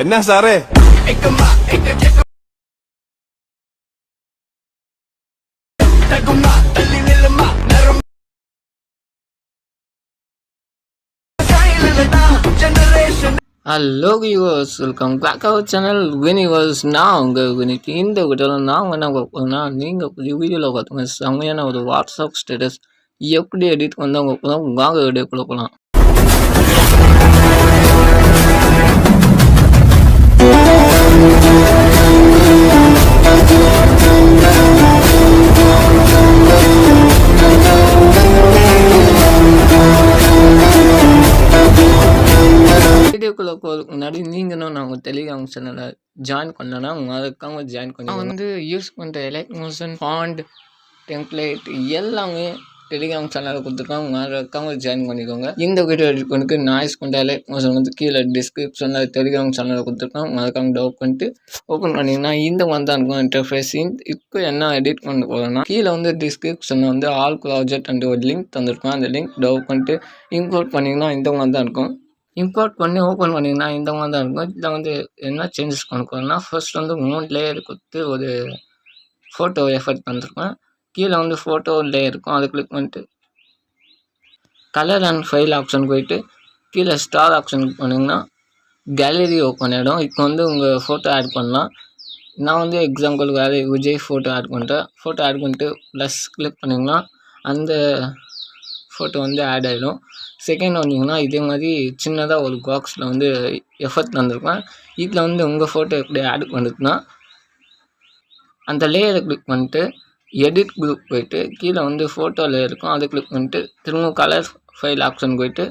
என்ன சாரே hello viewers, welcome back our channel Viniverse. நான் உங்கள் வினித். இந்த வீடியோவில் நான் என்ன பார்ப்போம்னா, நீங்கள் வீடியோவில் பார்த்தோங்க செம்மையான ஒரு வாட்ஸ்அப் ஸ்டேட்டஸ் எப்படி எடிட் வந்து அவங்க போகலாம் வாங்க வீடியோக்குள்ளே போகலாம். வீடியோக்குள்ளே போகிறதுக்கு முன்னாடி நீங்களும் நாங்கள் டெலிகிராம் சேனலை ஜாயின் பண்ணலன்னா மறக்காம ஜாயின் பண்ணி வந்து யூஸ் பண்ணுற எலைட் மோஷன் ஃபாண்ட் டெம்ப்ளேட் எல்லாமே டெலிகிராம் சேனலில் கொடுத்துருக்காங்க, மறக்காம ஜாயின் பண்ணிக்கோங்க. இந்த வீடியோ எடிட் பண்ணிட்டு நான் யூஸ் பண்ணுற எலைட் மோஷன் வந்து கீழே டிஸ்கிரிப்ஷனில் டெலிகிராம் சேனலில் கொடுத்துருக்காங்க, மறக்காம டவுட் பண்ணிட்டு ஓப்பன் பண்ணிங்கன்னா இந்த மாதிரி தான் இருக்கும் இன்டர்ஃபேஸ். இப்போ என்ன எடிட் பண்ண போகிறோன்னா, கீழே வந்து டிஸ்கிரிப்ஷனில் வந்து ஆல் ப்ராஜெக்ட் அண்ட் ஒரு லிங்க் தந்திருக்கோம். அந்த லிங்க் டவுட் பண்ணிட்டு இம்போர்ட் பண்ணிங்கன்னா இந்த மாதிரி தான் இருக்கும். இம்போர்ட் பண்ணி ஓப்பன் பண்ணிங்கன்னா இந்த மாதிரி தான் இருக்கும். இதில் வந்து என்ன சேஞ்சஸ் கொடுக்கணும்னா, ஃபர்ஸ்ட் வந்து 3 லேயர் கொடுத்து ஒரு ஃபோட்டோ எஃபெக்ட் தந்துருக்கேன். கீழே வந்து ஃபோட்டோ லேயர் இருக்கும், அதை கிளிக் பண்ணிட்டு கலர் அண்ட் ஃபைல் ஆப்ஷன் போயிட்டு கீழே ஸ்டார் ஆப்ஷன் கிளிக் பண்ணிங்கன்னா கேலரி ஓப்பன் ஆகிடும். இப்போ வந்து உங்கள் ஃபோட்டோ ஆட் பண்ணலாம். நான் வந்து எக்ஸாம்பிள் வேறு விஜய் ஃபோட்டோ ஆட் பண்ணுறேன். ஃபோட்டோ ஆட் பண்ணிட்டு ப்ளஸ் கிளிக் பண்ணிங்கன்னா அந்த ஃபோட்டோ வந்து ஆட் ஆகிடும். செகண்ட் வந்தீங்கன்னா இதே மாதிரி சின்னதாக ஒரு பாக்ஸில் வந்து எஃபெக்ட் தந்திருக்கேன். இதில் வந்து உங்கள் ஃபோட்டோ எப்படி ஆட் பண்ணுறதுன்னா, அந்த லேயரை கிளிக் பண்ணிட்டு எடிட் குரூப் போயிட்டு கீழே வந்து ஃபோட்டோ லேயர் இருக்கும், அதை கிளிக் பண்ணிட்டு திரும்ப கலர் ஃபைல் ஆப்ஷன் போயிட்டு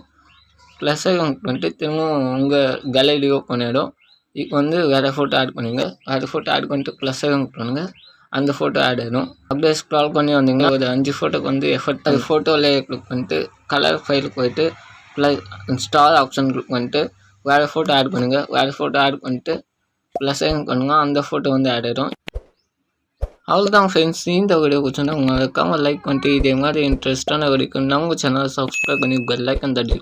ப்ளஸ் ஐக்கான் பண்ணிட்டு திரும்பவும் உங்கள் கேலரி ஓப்பன் ஆகிடும். இப்போ வந்து வேறு ஃபோட்டோ ஆட் பண்ணுங்க. வேறு ஃபோட்டோ ஆட் பண்ணிட்டு ப்ளஸ் ஐக்கான் பண்ணுங்கள், அந்த ஃபோட்டோ ஆட் ஆகிடும். அப்படியே ஸ்க்ரால் பண்ணி வந்தீங்கன்னா ஒரு 5 ஃபோட்டோக்கு வந்து எஃபெக்ட் அது ஃபோட்டோவிலே கிளிக் பண்ணிட்டு கலர் ஃபைல் போயிட்டு ப்ளஸ் ஸ்டார் ஆப்ஷன் கிளிக் பண்ணிட்டு வேறு ஃபோட்டோ ஆட் பண்ணுங்கள். வேறு ஃபோட்டோ ஆட் பண்ணிட்டு ப்ளஸ் ஐக்கான் பண்ணுங்கள், அந்த ஃபோட்டோ வந்து ஆட் ஆகிடும். அவ்வளோதான் ஃப்ரெண்ட்ஸ், இந்த வீடியோ பிடிச்சிருந்தா மறக்காம லைக் பண்ணிட்டு இதே மாதிரி இன்ட்ரெஸ்டான வீடியோக்கு நம்ம சேனலை சப்ஸ்கிரைப் பண்ணி பெல் ஐக்கான் தட்டி